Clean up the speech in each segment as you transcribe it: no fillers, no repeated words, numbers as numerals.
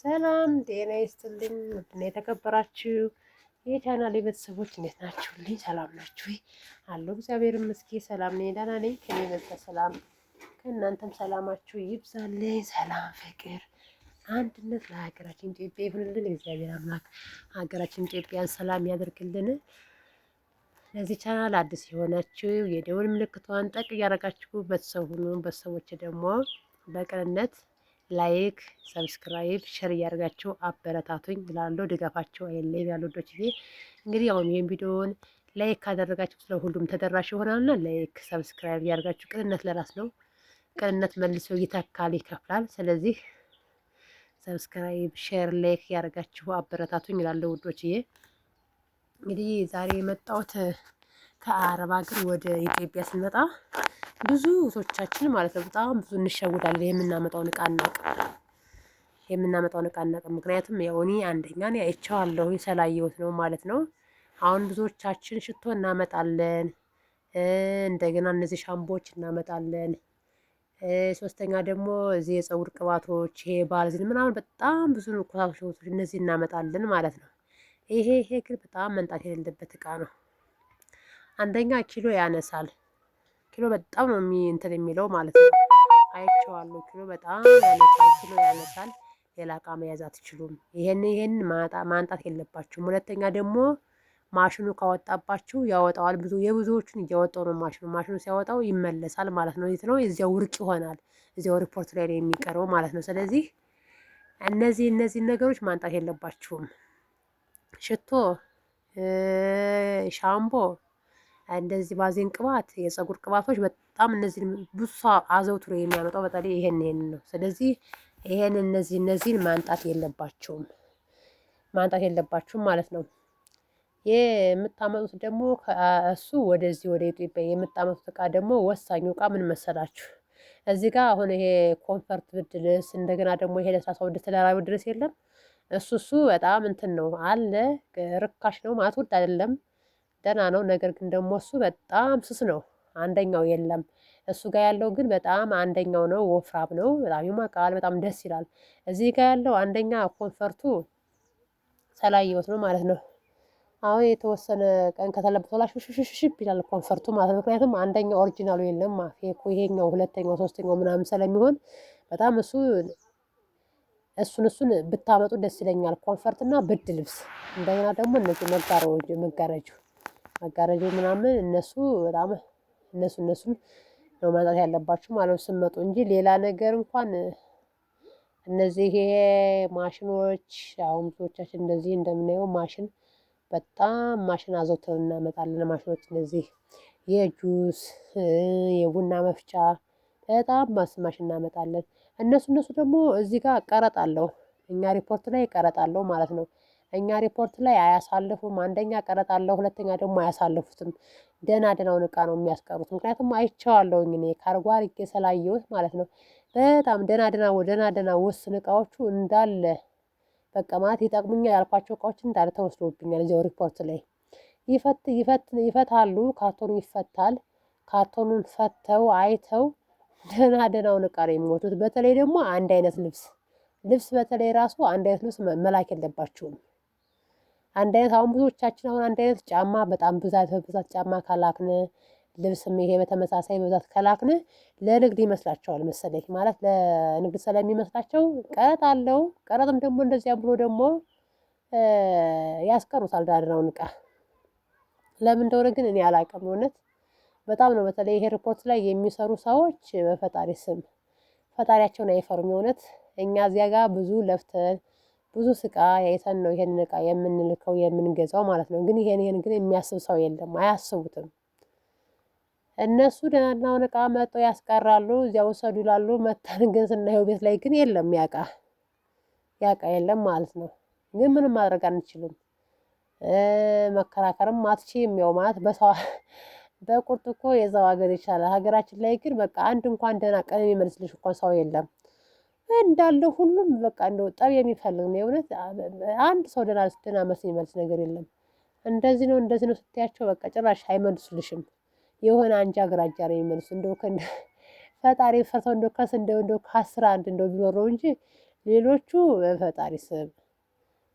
ሰላም ጤና ይስጥልኝ። ውድና የተከበራችሁ የቻናሌ ቤተሰቦች እንዴት ናችሁልኝ? ሰላም ናችሁ? አለሁ እግዚአብሔር ይመስገን ሰላም ነኝ፣ ደህና ነኝ። ከኔ በዛ ሰላም ከእናንተም ሰላማችሁ ይብዛልኝ። ሰላም፣ ፍቅር፣ አንድነት ለሀገራችን ኢትዮጵያ ይሁንልን። እግዚአብሔር አምላክ ሀገራችን ኢትዮጵያን ሰላም ያደርግልን። ለዚህ ቻናል አዲስ የሆናችሁ የደወል ምልክቷን ጠቅ እያደረጋችሁ ቤተሰብ ሁኑ። ቤተሰቦች ደግሞ በቅንነት ላይክ፣ ሰብስክራይብ፣ ሸር እያደርጋችሁ አበረታቱኝ እላለሁ። ድጋፋቸው አይለይም ያሉ ወዶችዬ። እንግዲህ አሁን ይህን ቪዲዮውን ላይክ ካደረጋችሁ ስለ ሁሉም ተደራሽ ይሆናልና ላይክ፣ ሰብስክራይብ እያደርጋችሁ ቅንነት ለራስ ነው። ቅንነት መልሶ ይተካል፣ ይከፍላል። ስለዚህ ሰብስክራይብ፣ ሼር፣ ላይክ እያደርጋችሁ አበረታቱኝ እላለሁ ወዶችዬ። እንግዲህ ዛሬ የመጣሁት ከአረብ ሀገር ወደ ኢትዮጵያ ስንመጣ ብዙ እህቶቻችን ማለት ነው በጣም ብዙ እንሸውዳለን። የምናመጣውን እቃ አናውቅም። ምክንያቱም ያው እኔ አንደኛ እኔ አይቼዋለሁ ስላየሁት ነው ማለት ነው። አሁን ብዙዎቻችን ሽቶ እናመጣለን፣ እንደገና እነዚህ ሻምፖዎች እናመጣለን። ሶስተኛ ደግሞ እዚህ የፀጉር ቅባቶች፣ ይሄ ባልዚን ምናምን በጣም ብዙ ቁሳቁሶች እነዚህ እናመጣለን ማለት ነው። ይሄ ግን በጣም መንጣት የሌለበት እቃ ነው። አንደኛ ኪሎ ያነሳል። ኪሎ በጣም ነው እንትን የሚለው ማለት ነው። አይቼዋለሁ። ኪሎ በጣም ያነሳል። ሌላ እቃ መያዝ አትችሉም። ይሄን ማንጣት የለባችሁም። ሁለተኛ ደግሞ ማሽኑ ካወጣባችሁ ያወጣዋል። የብዙዎቹን እያወጣው ነው ማሽኑ ሲያወጣው ይመለሳል ማለት ነው። የት ነው እዚያው ውርቅ ይሆናል። እዚያው ሪፖርት ላይ ነው የሚቀረው ማለት ነው። ስለዚህ እነዚህ ነገሮች ማንጣት የለባችሁም። ሽቶ፣ ሻምፖ፣ እንደዚህ ባዜን ቅባት፣ የፀጉር ቅባቶች በጣም እነዚህን ብዙ ሰው አዘውትሮ የሚያመጣው በተለይ ይሄን ነው። ስለዚህ እነዚህን ማንጣት የለባችሁም ማለት ነው። የምታመጡት ደግሞ ከእሱ ወደዚህ ወደ ኢትዮጵያ የምታመጡት እቃ ደግሞ ወሳኙ እቃ ምን መሰላችሁ? እዚህ ጋር አሁን ይሄ ኮንፈርት ብርድ ልብስ እንደገና ደግሞ ይሄ ለስላሳ ወደ ተደራራቢ ብርድ ልብስ የለም። እሱ በጣም እንትን ነው አለ፣ ርካሽ ነው ማለት ውድ አይደለም፣ ደህና ነው። ነገር ግን ደግሞ እሱ በጣም ስስ ነው። አንደኛው የለም እሱ ጋር ያለው ግን በጣም አንደኛው ነው፣ ወፍራም ነው፣ በጣም ይሞቃል፣ በጣም ደስ ይላል። እዚህ ጋር ያለው አንደኛ ኮንፈርቱ ሰላየወት ነው ማለት ነው። አሁን የተወሰነ ቀን ከተለበሰላ ሽሽሽሽብ ይላል ኮንፈርቱ ማለት ነው። ምክንያቱም አንደኛው ኦሪጂናሉ የለም ፌኩ ይሄኛው ሁለተኛው ሶስተኛው ምናምን ስለሚሆን በጣም እሱን ብታመጡ ደስ ይለኛል። ኮንፈርት እና ብርድ ልብስ እንደገና ደግሞ እነዚህ መጋረጃ ምናምን በጣም እነሱን ነው ማጣት ያለባችሁ ማለት ስመጡ እንጂ ሌላ ነገር እንኳን እነዚህ ይሄ ማሽኖች አሁን ብዙዎቻችን እንደዚህ እንደምናየው ማሽን አዘውትረን እናመጣለን። ማሽኖች እነዚህ የጁስ የቡና መፍጫ በጣም ማሽን እናመጣለን። እነሱ ደግሞ እዚህ ጋር ቀረጥ አለው። እኛ ሪፖርት ላይ ቀረጥ አለው ማለት ነው። እኛ ሪፖርት ላይ አያሳልፉም። አንደኛ ቀረጥ አለው፣ ሁለተኛ ደግሞ አያሳልፉትም። ደህናውን እቃ ነው የሚያስቀሩት። ምክንያቱም አይቼዋለሁኝ እኔ ካርጎ አድርጌ ስላየሁት ማለት ነው። በጣም ደህና ውስን እቃዎቹ እንዳለ በቃ ማለት ይጠቅሙኛል ያልኳቸው እቃዎች እንዳለ ተወስዶብኛል። እዚያው ሪፖርት ላይ ይፈታሉ። ካርቶኑ ይፈታል። ካርቶኑን ፈተው አይተው ደህናውን እቃ ነው የሚሞቱት። በተለይ ደግሞ አንድ አይነት ልብስ በተለይ ራሱ አንድ አይነት ልብስ መላክ የለባችሁም። አንድ አይነት አሁን ብዙዎቻችን አንድ አይነት ጫማ በጣም በብዛት ጫማ ካላክን ልብስም ይሄ በተመሳሳይ በብዛት ከላክን ለንግድ ይመስላቸዋል መሰለኝ። ማለት ለንግድ ስለሚመስላቸው ቀረጥ አለው። ቀረጥም ደግሞ እንደዚያ ብሎ ደግሞ ያስቀሩታል ዳድናውን እቃ። ለምን እንደሆነ ግን እኔ አላውቅም። እውነት በጣም ነው። በተለይ ይሄ ሪፖርት ላይ የሚሰሩ ሰዎች በፈጣሪ ስም ፈጣሪያቸውን አይፈሩም። የእውነት እኛ እዚያ ጋር ብዙ ለፍተን ብዙ ስቃ አይተን ነው ይሄንን እቃ የምንልከው የምንገዛው ማለት ነው። ግን ይሄን ግን የሚያስብ ሰው የለም፣ አያስቡትም። እነሱ ደህናውን እቃ መጥተው ያስቀራሉ፣ እዚያ ውሰዱ ይላሉ። መተን ግን ስናየው ቤት ላይ ግን የለም፣ ያቃ የለም ማለት ነው። ግን ምንም ማድረግ አንችልም፣ መከራከርም አትችይም። ያው ማለት በቁርጥ እኮ የዛው ሀገር ይቻላል። ሀገራችን ላይ ግን በቃ አንድ እንኳን ደህና ቀን የሚመልስልሽ እንኳን ሰው የለም። እንዳለ ሁሉም በቃ እንደው ጠብ የሚፈልግ ነው። የእውነት አንድ ሰው ደህና መልስ የሚመልስ ነገር የለም። እንደዚህ ነው ስትያቸው በቃ ጭራሽ አይመልሱልሽም። የሆነ አንጃ ግራጃ ነው የሚመልሱ። እንደው ፈጣሪ ፈርተው እንደው ከስንዴው እንደው ከ10 አንድ እንደው ቢኖረው እንጂ ሌሎቹ በፈጣሪ ስም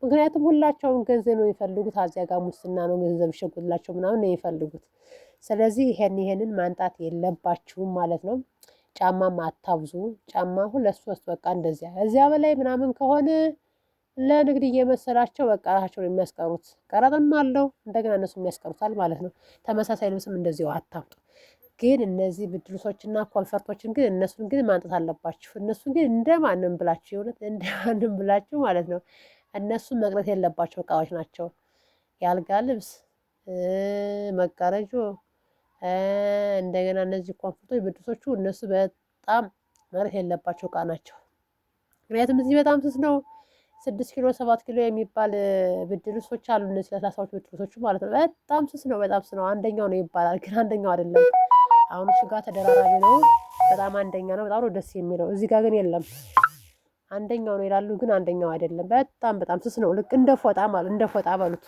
ምክንያቱም ሁላቸውም ገንዘብ ነው የሚፈልጉት። አዚያ ጋር ሙስና ነው ገንዘብ ይሸጉላቸው ምናምን ነው የሚፈልጉት። ስለዚህ ይሄንን ማንጣት የለባችሁም ማለት ነው። ጫማም አታብዙ። ጫማ ሁለት ሶስት በቃ እንደዚያ እዚያ በላይ ምናምን ከሆነ ለንግድ እየመሰላቸው በቃ ራሳቸውን የሚያስቀሩት ቀረጥም አለው እንደገና እነሱ የሚያስቀሩታል ማለት ነው። ተመሳሳይ ልብስም እንደዚሁ አታምጡ። ግን እነዚህ ብድልሶችና ኮንፈርቶችን ግን እነሱን ግን ማንጣት አለባችሁ። እነሱን ግን እንደማንም ብላችሁ የእውነት እንደማንም ብላችሁ ማለት ነው። እነሱን መቅረት የለባቸው እቃዎች ናቸው። የአልጋ ልብስ፣ መጋረጆ፣ እንደገና እነዚህ ኮንፈርቶች ብድልሶቹ እነሱ በጣም መቅረት የለባቸው እቃ ናቸው። ምክንያቱም እዚህ በጣም ስስ ነው። 6 ኪሎ 7 ኪሎ የሚባል ብድልሶች አሉ። እነዚህ ለስላሳዎች ብድልሶቹ ማለት ነው። በጣም ስስ ነው። በጣም ስስ ነው። አንደኛው ነው ይባላል፣ ግን አንደኛው አይደለም። አሁን እሱ ጋር ተደራራቢ ነው። በጣም አንደኛ ነው። በጣም ነው ደስ የሚለው። እዚህ ጋር ግን የለም። አንደኛው ነው ይላሉ፣ ግን አንደኛው አይደለም። በጣም ስስ ነው። ልክ እንደ ፎጣ ማለት እንደ ፎጣ በሉት።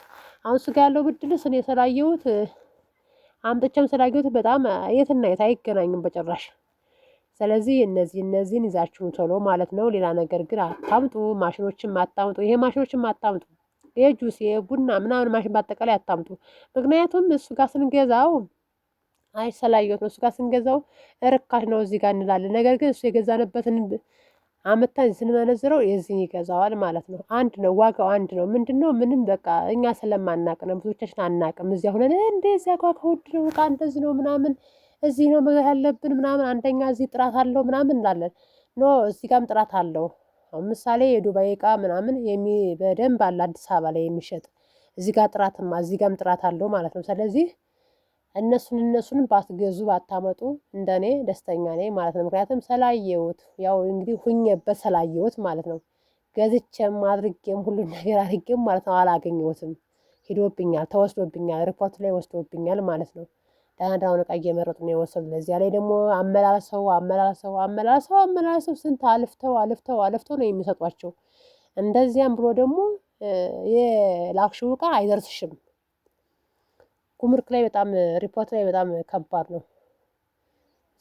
አሁን እሱ ጋር ያለው ብርድ ልብስ እኔ ስላየሁት አምጥቼም ስላየሁት በጣም የትና የት አይገናኝም በጭራሽ። ስለዚህ እነዚህን ይዛችሁን ቶሎ ማለት ነው። ሌላ ነገር ግን አታምጡ። ማሽኖችም አታምጡ። ይሄ ማሽኖችም አታምጡ። የጁስ የቡና ምናምን ማሽን በአጠቃላይ አታምጡ። ምክንያቱም እሱ ጋር ስንገዛው አይሰላየት ነው። እሱ ጋር ስንገዛው ርካሽ ነው እዚህ ጋር እንላለን። ነገር ግን እሱ የገዛንበትን አመታን ስንመነዝረው የዚህን ይገዛዋል ማለት ነው። አንድ ነው፣ ዋጋው አንድ ነው። ምንድነው? ምንም በቃ እኛ ስለማናቅ ነው። ብዙዎቻችን አናቅም። እዚያ ሆነን እንደዚያ ጋር ከውድ ነው እቃ እንደዚህ ነው ምናምን እዚህ ነው መግዛት ያለብን ምናምን አንደኛ እዚህ ጥራት አለው ምናምን እንላለን። ኖ እዚህ ጋርም ጥራት አለው። አሁን ምሳሌ የዱባይ እቃ ምናምን በደንብ አለ አዲስ አበባ ላይ የሚሸጥ እዚህ ጋር ጥራትማ እዚህ ጋርም ጥራት አለው ማለት ነው። ስለዚህ እነሱንም ባትገዙ ባታመጡ እንደኔ ደስተኛ ነኝ ማለት ነው። ምክንያቱም ስላየሁት ያው እንግዲህ ሁኜበት ስላየሁት ማለት ነው። ገዝቼም አድርጌም ሁሉን ነገር አድርጌም ማለት ነው አላገኘሁትም። ሂዶብኛል፣ ተወስዶብኛል፣ ሪፖርት ላይ ወስዶብኛል ማለት ነው። ደህና እቃ እየመረጡ ነው የወሰዱ። ለዚያ ላይ ደግሞ አመላልሰው ስንት አልፍተው ነው የሚሰጧቸው። እንደዚያም ብሎ ደግሞ የላክሽው እቃ አይደርስሽም። ጉምሩክ ላይ በጣም ሪፖርት ላይ በጣም ከባድ ነው።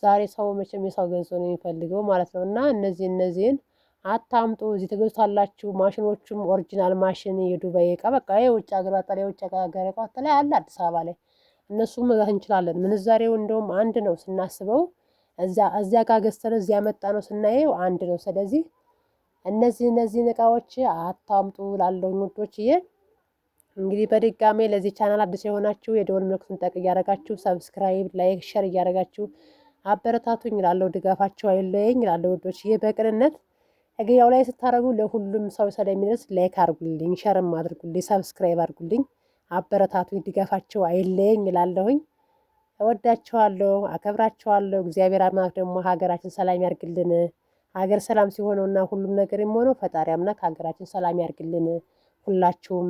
ዛሬ ሰው መቼም የሰው ገንዘብ ነው የሚፈልገው ማለት ነው። እና እነዚህን አታምጡ። እዚህ ትገዙታላችሁ። ማሽኖቹም ኦሪጂናል ማሽን የዱባይ እቃ በቃ የውጭ ሀገር በተለይ የውጭ ሀገር እቃ በተለይ አለ አዲስ አበባ ላይ እነሱም መግዛት እንችላለን። ምንዛሬው እንደውም አንድ ነው ስናስበው እዚያ ጋር ገዝተን እዚያ መጣ ነው ስናየው አንድ ነው። ስለዚህ እነዚህን እቃዎች አታምጡ ላለው ውዶችዬ። እንግዲህ በድጋሜ ለዚህ ቻናል አዲስ የሆናችሁ የደወል ምልክቱን ጠቅ እያደረጋችሁ ሰብስክራይብ፣ ላይክ፣ ሸር እያደረጋችሁ አበረታቱኝ እላለሁ። ድጋፋችሁ አይለየኝ እላለሁ ውዶችዬ። በቅንነት ያው ላይ ስታደርጉ ለሁሉም ሰው ስለሚደርስ ላይክ አድርጉልኝ፣ ሸርም አድርጉልኝ፣ ሰብስክራይብ አድርጉልኝ። አበረታቱኝ፣ ድጋፋቸው አይለየኝ እላለሁኝ። እወዳችኋለሁ፣ አከብራችኋለሁ። እግዚአብሔር አምላክ ደግሞ ሀገራችን ሰላም ያርግልን። ሀገር ሰላም ሲሆነውና ሁሉም ነገር የሚሆነው ፈጣሪ አምላክ ሀገራችን ሰላም ያርግልን። ሁላችሁም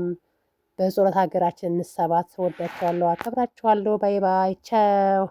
በጸሎት ሀገራችን እንሰባት። እወዳችኋለሁ፣ አከብራችኋለሁ። ባይ ባይ፣ ቻው።